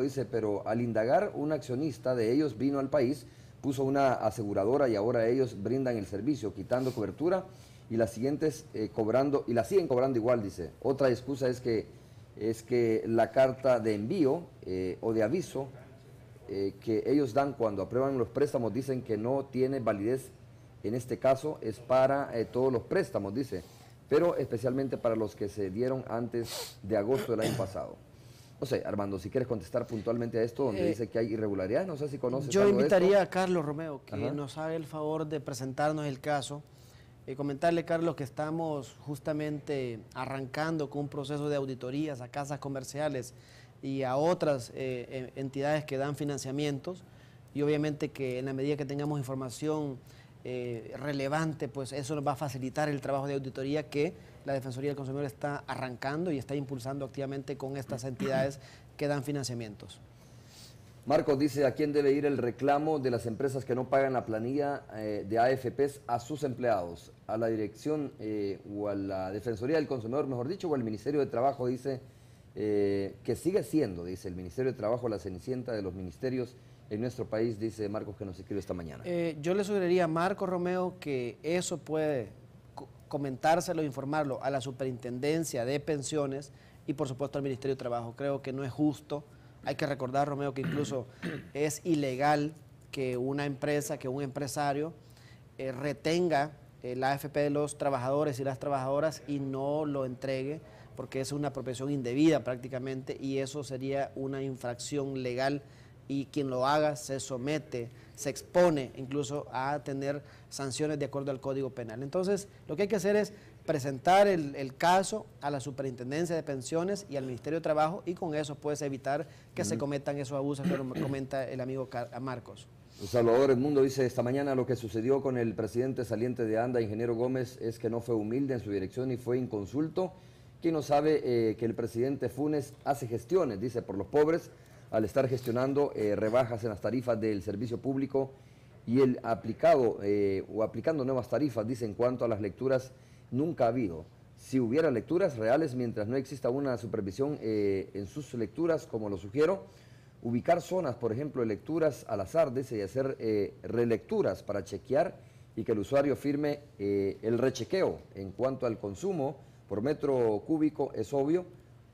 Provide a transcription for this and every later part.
Dice, pero al indagar, un accionista de ellos vino al país, puso una aseguradora y ahora ellos brindan el servicio, quitando cobertura y las siguientes cobrando, y la siguen cobrando igual, dice. Otra excusa es que la carta de envío o de aviso que ellos dan cuando aprueban los préstamos dicen que no tiene validez. En este caso es para todos los préstamos, dice, pero especialmente para los que se dieron antes de agosto del año pasado. No sé, Armando, si quieres contestar puntualmente a esto, donde dice que hay irregularidades, no sé si conoces Yo algo de invitaría esto. a Carlos Romeo que nos haga el favor de presentarnos el caso. Comentarle, Carlos, que estamos justamente arrancando con un proceso de auditorías a casas comerciales y a otras entidades que dan financiamientos, y obviamente que en la medida que tengamos información relevante, pues eso nos va a facilitar el trabajo de auditoría que la Defensoría del Consumidor está arrancando y está impulsando activamente con estas entidades que dan financiamientos. Marcos dice, ¿a quién debe ir el reclamo de las empresas que no pagan la planilla de AFPs a sus empleados? ¿A la dirección o a la Defensoría del Consumidor, mejor dicho, o al Ministerio de Trabajo? Dice que sigue siendo, dice el Ministerio de Trabajo, la cenicienta de los ministerios en nuestro país, dice Marcos, que nos escribe esta mañana. Yo le sugeriría a Marcos Romeo que eso puede comentárselo, informarlo a la Superintendencia de Pensiones y por supuesto al Ministerio de Trabajo. Creo que no es justo. Hay que recordar, Romeo, que incluso es ilegal que una empresa, que un empresario retenga la AFP de los trabajadores y las trabajadoras y no lo entregue, porque es una apropiación indebida prácticamente y eso sería una infracción legal, y quien lo haga se somete, se expone incluso a tener sanciones de acuerdo al Código Penal. Entonces, lo que hay que hacer es presentar el caso a la Superintendencia de Pensiones y al Ministerio de Trabajo, y con eso puedes evitar que se cometan esos abusos que comenta el amigo Marcos. Salvador Edmundo dice, esta mañana lo que sucedió con el presidente saliente de ANDA, ingeniero Gómez, es que no fue humilde en su dirección y fue inconsulto. ¿Quién no sabe que el presidente Funes hace gestiones, dice, por los pobres, al estar gestionando rebajas en las tarifas del servicio público y el aplicado o aplicando nuevas tarifas, dice, en cuanto a las lecturas, nunca ha habido. Si hubiera lecturas reales, mientras no exista una supervisión en sus lecturas, como lo sugiero, ubicar zonas, por ejemplo, de lecturas al azar, dice, y hacer relecturas para chequear y que el usuario firme el rechequeo. En cuanto al consumo por metro cúbico, es obvio,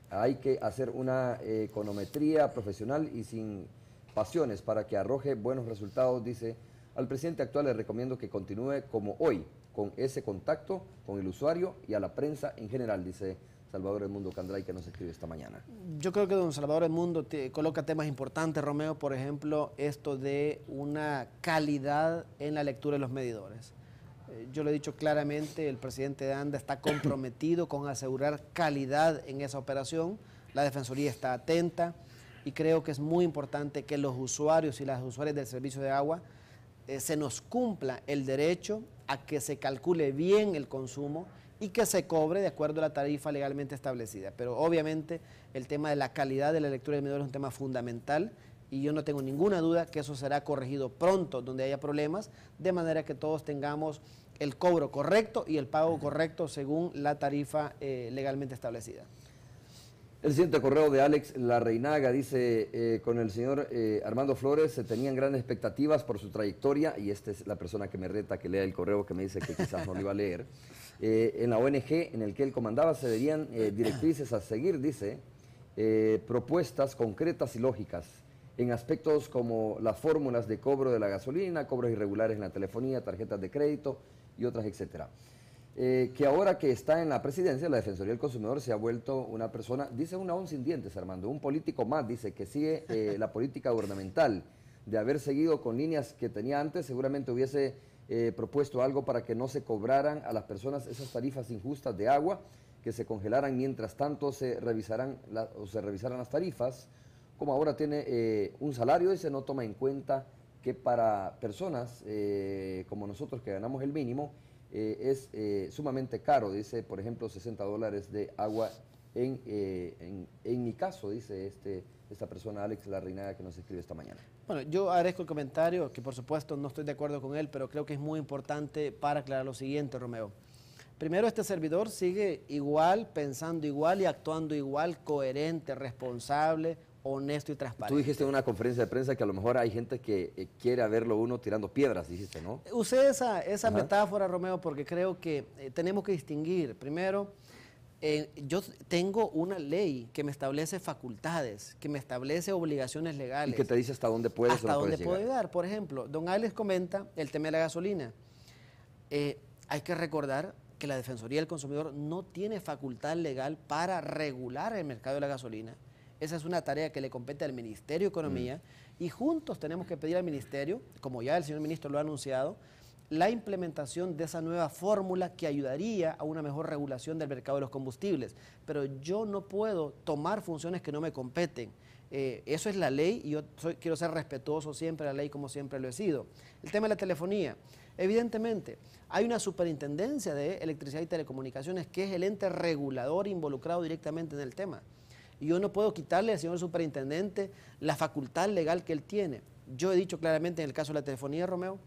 hay que hacer una econometría profesional y sin pasiones para que arroje buenos resultados, dice. Al presidente actual le recomiendo que continúe como hoy, con ese contacto con el usuario y a la prensa en general, dice Salvador Edmundo Candray, que nos escribe esta mañana. Yo creo que don Salvador Edmundo coloca temas importantes, Romeo, por ejemplo, esto de una calidad en la lectura de los medidores. Yo lo he dicho claramente, el presidente de ANDA está comprometido con asegurar calidad en esa operación, la Defensoría está atenta y creo que es muy importante que los usuarios y las usuarias del servicio de agua se nos cumpla el derecho a que se calcule bien el consumo y que se cobre de acuerdo a la tarifa legalmente establecida. Pero obviamente el tema de la calidad de la lectura del medidor es un tema fundamental y yo no tengo ninguna duda que eso será corregido pronto donde haya problemas, de manera que todos tengamos el cobro correcto y el pago correcto según la tarifa legalmente establecida. El siguiente correo de Alex Larreinaga dice, con el señor Armando Flores se tenían grandes expectativas por su trayectoria, y esta es la persona que me reta que lea el correo, que me dice que quizás no lo iba a leer. En la ONG en el que él comandaba se verían directrices a seguir, dice, propuestas concretas y lógicas en aspectos como las fórmulas de cobro de la gasolina, cobros irregulares en la telefonía, tarjetas de crédito y otras, etcétera. Que ahora que está en la presidencia, la Defensoría del Consumidor se ha vuelto una persona, dice una aún sin dientes, Armando, un político más, dice, que sigue la política gubernamental. De haber seguido con líneas que tenía antes, seguramente hubiese propuesto algo para que no se cobraran a las personas esas tarifas injustas de agua, que se congelaran mientras tanto se revisaran las tarifas. Como ahora tiene un salario, dice, no toma en cuenta que para personas como nosotros que ganamos el mínimo, es sumamente caro, dice, por ejemplo, $60 de agua en mi caso, dice esta persona, Alex Larreinaga, que nos escribe esta mañana. Bueno, yo agradezco el comentario, que por supuesto no estoy de acuerdo con él, pero creo que es muy importante para aclarar lo siguiente, Romeo. Primero, este servidor sigue igual, pensando igual y actuando igual, coherente, responsable, honesto y transparente. Tú dijiste en una conferencia de prensa que a lo mejor hay gente que quiere verlo uno tirando piedras, dijiste, ¿no? Usé esa metáfora, Romeo, porque creo que tenemos que distinguir. Primero, yo tengo una ley que me establece facultades, que me establece obligaciones legales. Y que te dice hasta dónde puedes hasta o no dónde puedes puedo llegar. llegar. Por ejemplo, don Alex comenta el tema de la gasolina. Hay que recordar que la Defensoría del Consumidor no tiene facultad legal para regular el mercado de la gasolina. Esa es una tarea que le compete al Ministerio de Economía y juntos tenemos que pedir al Ministerio, como ya el señor ministro lo ha anunciado, la implementación de esa nueva fórmula que ayudaría a una mejor regulación del mercado de los combustibles. Pero yo no puedo tomar funciones que no me competen. Eso es la ley y yo quiero ser respetuoso siempre de la ley como siempre lo he sido. El tema de la telefonía. Evidentemente, hay una superintendencia de electricidad y telecomunicaciones que es el ente regulador involucrado directamente en el tema. Y yo no puedo quitarle al señor superintendente la facultad legal que él tiene. Yo he dicho claramente en el caso de la telefonía, Romeo,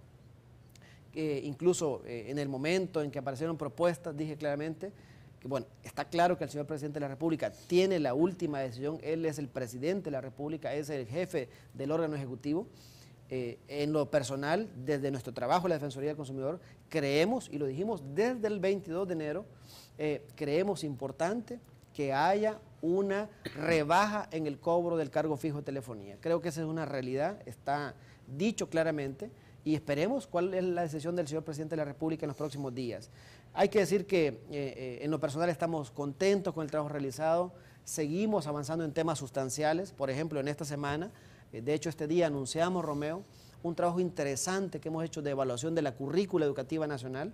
que incluso en el momento en que aparecieron propuestas, dije claramente que, bueno, está claro que el señor presidente de la República tiene la última decisión, él es el presidente de la República, es el jefe del órgano ejecutivo. En lo personal, desde nuestro trabajo en la Defensoría del Consumidor, creemos, y lo dijimos desde el 22 de enero, creemos importante que haya una rebaja en el cobro del cargo fijo de telefonía. Creo que esa es una realidad, está dicho claramente, y esperemos cuál es la decisión del señor presidente de la República en los próximos días. Hay que decir que en lo personal estamos contentos con el trabajo realizado, seguimos avanzando en temas sustanciales, por ejemplo, en esta semana, de hecho este día anunciamos, Romeo, un trabajo interesante que hemos hecho de evaluación de la currícula educativa nacional,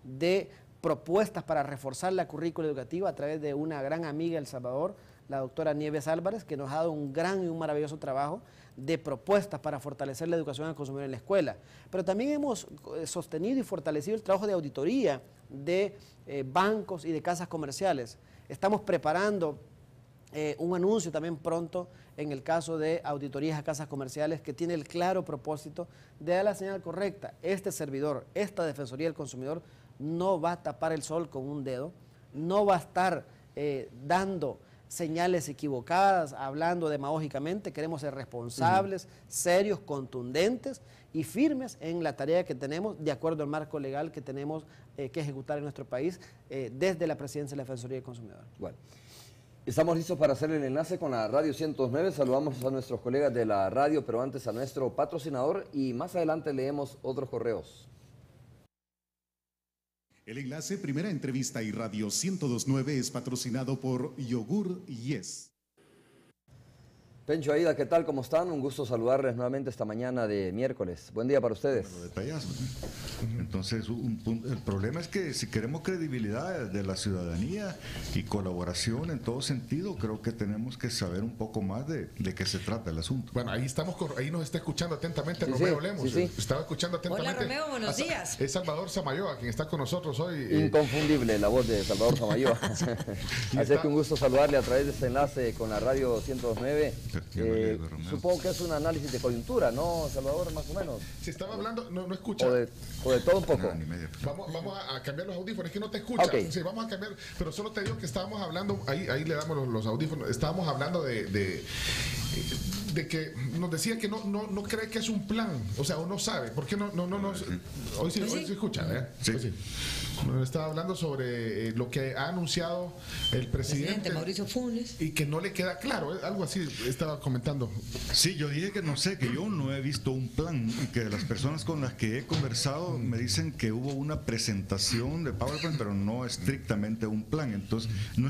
de propuestas para reforzar la currícula educativa a través de una gran amiga de El Salvador, la doctora Nieves Álvarez, que nos ha dado un gran y un maravilloso trabajo de propuestas para fortalecer la educación al consumidor en la escuela. Pero también hemos sostenido y fortalecido el trabajo de auditoría de bancos y de casas comerciales. Estamos preparando un anuncio también pronto en el caso de auditorías a casas comerciales que tiene el claro propósito de dar la señal correcta. Este servidor, esta Defensoría del Consumidor no va a tapar el sol con un dedo, no va a estar dando señales equivocadas, hablando demagógicamente. Queremos ser responsables, serios, contundentes y firmes en la tarea que tenemos de acuerdo al marco legal que tenemos que ejecutar en nuestro país desde la Presidencia de la Defensoría del Consumidor. Bueno, estamos listos para hacer el enlace con la Radio 109. Saludamos a nuestros colegas de la radio, pero antes a nuestro patrocinador y más adelante leemos otros correos. El enlace Primera Entrevista y Radio 102.9 es patrocinado por Yogur Yes. Pencho, Aida, ¿qué tal? ¿Cómo están? Un gusto saludarles nuevamente esta mañana de miércoles. Buen día para ustedes. Bueno, detallazo, ¿no? Entonces, el problema es que si queremos credibilidad de la ciudadanía y colaboración en todo sentido, creo que tenemos que saber un poco más de qué se trata el asunto. Bueno, ahí estamos, ahí nos está escuchando atentamente Sí, Romeo sí, Lemos. sí. Estaba escuchando atentamente. Hola Romeo, buenos días. Es Salvador Samayoa quien está con nosotros hoy. Inconfundible la voz de Salvador Samayoa. Así es que un gusto saludarle a través de este enlace con la Radio 102.9. Supongo que es un análisis de coyuntura, ¿no, Salvador? Más o menos. Si estaba hablando, no escucha. O de todo un poco. Una hora y media. Vamos a cambiar los audífonos, es que no te escucha. Ok. Sí, vamos a cambiar, pero solo te digo que estábamos hablando, ahí le damos los audífonos, estábamos hablando de que nos decía que no cree que es un plan, o sea, uno sabe, ¿por qué no? Hoy sí escucha, ¿eh? Sí. Hoy sí. Nos estaba hablando sobre lo que ha anunciado el presidente Mauricio Funes. y que no le queda claro, algo así estaba comentando. Sí, yo dije que no sé, que yo no he visto un plan y que las personas con las que he conversado me dicen que hubo una presentación de PowerPoint, pero no estrictamente un plan. Entonces, no